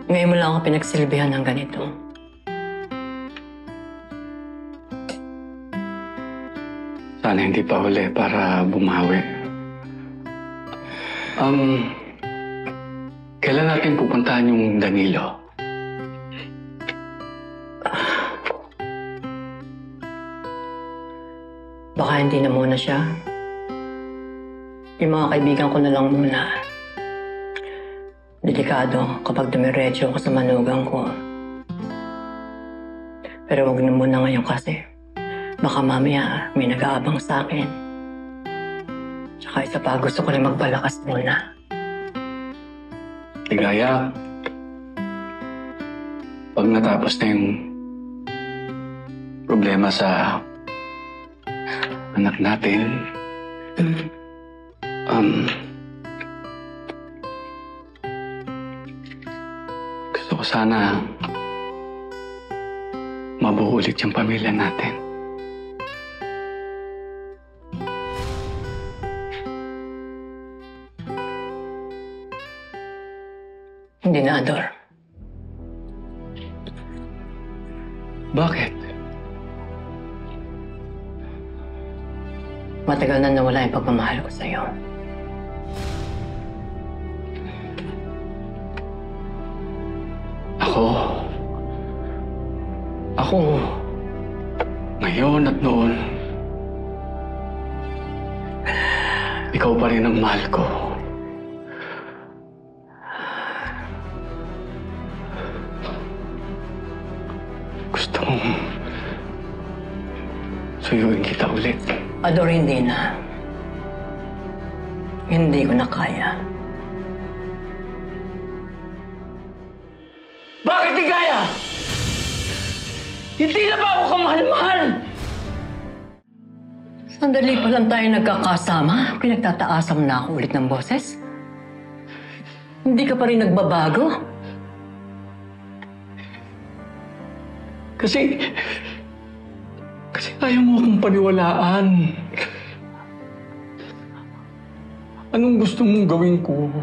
Ngayon mo lang ako pinagsilbihan ng ganito. Sana hindi pa huli para bumawi. Kailan natin pupuntahan yung Danilo? Baka hindi na muna siya. Yung mga kaibigan ko na lang muna. Delikado kapag dumiretso ako sa manugang ko. Pero huwag na muna ngayon kasi baka mamaya may nag-aabang sa akin. Tsaka isa pa, gusto ko rin magpalakas muna. Ligaya, pag natapos na yung problema sa anak natin, gusto ko sana mabuo ulit yung pamilya natin. Hindi na, Ador. Bakit? Matagal na nawala yung pagmamahal ko sa'yo. Ako, ngayon at noon, ikaw pa rin ang mahal ko. Gusto mong suyuin kita ulit. Ador, hindi na. Hindi ko na kaya. Bakit di kaya? Hindi na ba ako kamahal-mahal? Sandali pa lang tayo nagkakasama. Pinagtataasam na ako ulit ng boses. Hindi ka pa rin nagbabago. Kasi ayaw mo akong paniwalaan. Anong gusto mong gawin ko?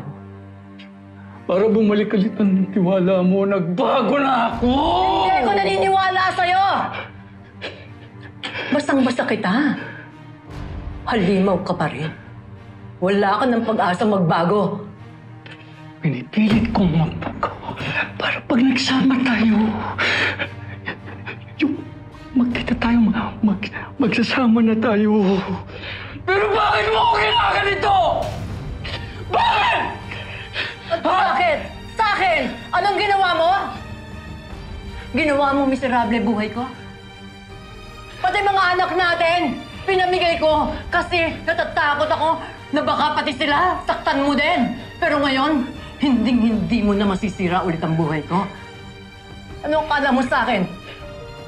Para bumalik ulit ang tiwala mo, nagbago na ako! Hindi ako naniniwala sa'yo! Bastang-basta kita. Halimaw ka pa rin. Wala ka ng pag-asa magbago. Pinipilit kong magbago para pag nagsama tayo, yung magkita tayo, magsasama na tayo. Pero bakit mo ako kinaganito? Bakit? Bakit? Sa akin? Anong ginawa mo? Ginawa mo miserable buhay ko? Pati mga anak natin, pinamigay ko kasi natatakot ako na baka pati sila saktan mo din. Pero ngayon, hindi mo na masisira ulit ang buhay ko. Anong kala mo sa akin?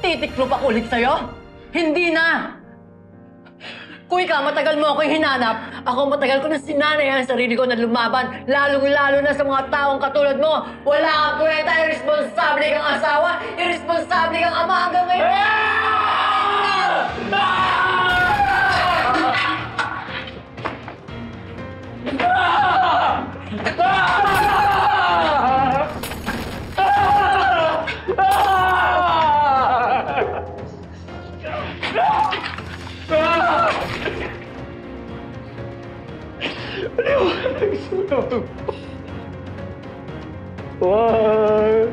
Titiklop ako ulit sa'yo? Hindi na! Kung ikaw matagal mo ako hinanap, ako matagal ko na sinanay ang sarili ko na lumaban, lalong-lalo na sa mga taong katulad mo. Wala kang kwenta, irresponsable kang asawa, irresponsable kang ama hanggang ngayon. Why?